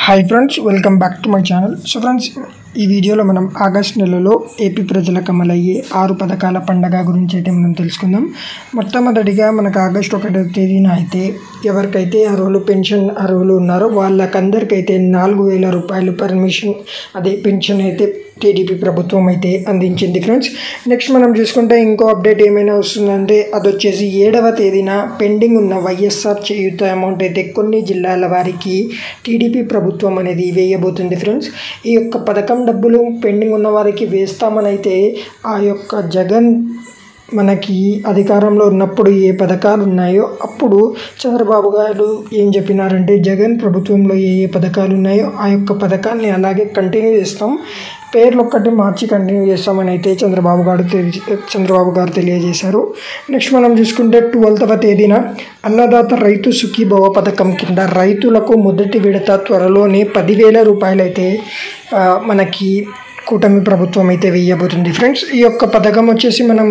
Hi friends, welcome back to my channel. So friends, ఈ వీడియోలో మనం ఆగస్ట్ నెలలో ఏపీ ప్రజలకు అమలయ్యే 6 పథకాల పండగ గురించి అయితే మనం తెలుసుకుందాం. మొట్టమొదటిగా మనకు ఆగస్టు 1వ తేదీన అయితే ఎవరికైతే అర్హులు పెన్షన్ అర్హులు ఉన్నారో వాళ్ళకందరికైతే 4,000 రూపాయలు పర్మిషన్ పెన్షన్ అయితే టీడీపీ ప్రభుత్వం అయితే అందించింది ఫ్రెండ్స్. నెక్స్ట్ మనం చూసుకుంటే ఇంకో అప్డేట్ ఏమైనా వస్తుందంటే అది వచ్చేసి 7వ తేదీన పెండింగ్ ఉన్న వైఎస్ఆర్ చేయూత అమౌంట్ అయితే కొన్ని జిల్లాల వారికి టీడీపీ ప్రభుత్వం అనేది వేయబోతుంది ఫ్రెండ్స్. ఈ యొక్క పథకం డబ్బులు పెండింగ్ ఉన్న వారికి వేస్తామని అయితే ఆ యొక్క జగన్ మనకి అధికారంలో ఉన్నప్పుడు ఏ పథకాలు ఉన్నాయో అప్పుడు చంద్రబాబు గారు ఏం చెప్పినారంటే జగన్ ప్రభుత్వంలో ఏ పథకాలు ఉన్నాయో ఆ యొక్క పథకాన్ని అలాగే కంటిన్యూ చేస్తాం, పేర్లు ఒక్కటి మార్చి కంటిన్యూ చేస్తామని అయితే చంద్రబాబు గారు తెలియజేశారు. నెక్స్ట్ మనం చూసుకుంటే 12వ తేదీన అన్నదాత రైతు సుఖీభవ పథకం కింద రైతులకు మొదటి విడత త్వరలోనే 10,000 రూపాయలు అయితే మనకి కూటమి ప్రభుత్వం అయితే వేయబోతుంది ఫ్రెండ్స్. ఈ యొక్క పథకం వచ్చేసి మనం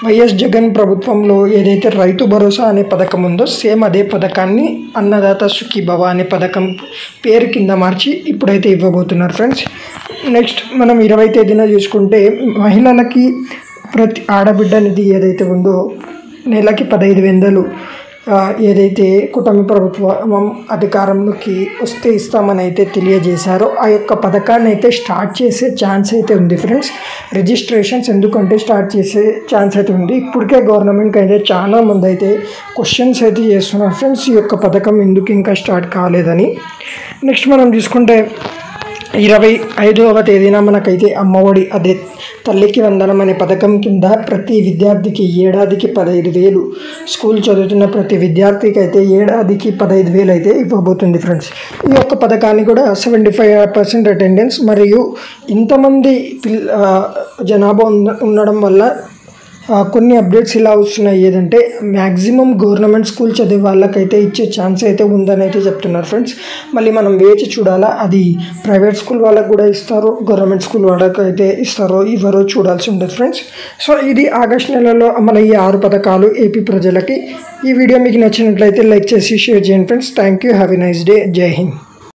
వైఎస్ జగన్ ప్రభుత్వంలో ఏదైతే రైతు భరోసా అనే పథకం ఉందో సేమ్ అదే పథకాన్ని అన్నదాత సుఖీభవ అనే పథకం పేరు కింద మార్చి ఇప్పుడైతే ఇవ్వబోతున్నారు ఫ్రెండ్స్. నెక్స్ట్ మనం 20వ తేదీన చూసుకుంటే మహిళలకి ప్రతి ఆడబిడ్డ నిధి ఏదైతే ఉందో నెలకి 15,000 ఏదైతే కూటమి ప్రభుత్వం అధికారంలోకి వస్తే ఇస్తామని అయితే తెలియజేశారో ఆ యొక్క పథకాన్ని అయితే స్టార్ట్ చేసే ఛాన్స్ అయితే ఉంది ఫ్రెండ్స్. రిజిస్ట్రేషన్స్ ఎందుకంటే స్టార్ట్ చేసే ఛాన్స్ అయితే ఉంది. ఇప్పటికే గవర్నమెంట్కి అయితే చాలా మంది అయితే క్వశ్చన్స్ అయితే చేస్తున్నారు ఫ్రెండ్స్, ఈ యొక్క పథకం ఎందుకు ఇంకా స్టార్ట్ కాలేదని. నెక్స్ట్ మనం చూసుకుంటే 25వ తేదీన మనకైతే అమ్మఒడి తల్లికి వందనం అనే పథకం కింద ప్రతి విద్యార్థికి ఏడాదికి 15,000 స్కూల్ చదువుతున్న ప్రతి విద్యార్థికి అయితే ఏడాదికి 15,000 అయితే ఇవ్వబోతుంది ఫ్రెండ్స్. ఈ యొక్క పథకాన్ని కూడా 75% అటెండెన్స్ మరియు ఇంతమంది జనాభా ఉండడం వల్ల కొన్ని అప్డేట్స్ ఇలా వస్తున్నాయి. ఏదంటే మ్యాక్సిమం గవర్నమెంట్ స్కూల్ చదివే వాళ్ళకైతే ఇచ్చే ఛాన్స్ అయితే ఉందని అయితే చెప్తున్నారు ఫ్రెండ్స్. మళ్ళీ మనం వేచి చూడాలా, అది ప్రైవేట్ స్కూల్ వాళ్ళకు కూడా ఇస్తారో గవర్నమెంట్ స్కూల్ వాళ్ళకి అయితే ఇస్తారో ఇవ్వరో చూడాల్సి ఉంటుంది ఫ్రెండ్స్. సో ఇది ఆగస్ట్ నెలలో అమలయ్యే 6 పథకాలు ఏపీ ప్రజలకి. ఈ వీడియో మీకు నచ్చినట్లయితే లైక్ చేసి షేర్ చేయండి friends. Thank you, have a nice day, జై హింద్.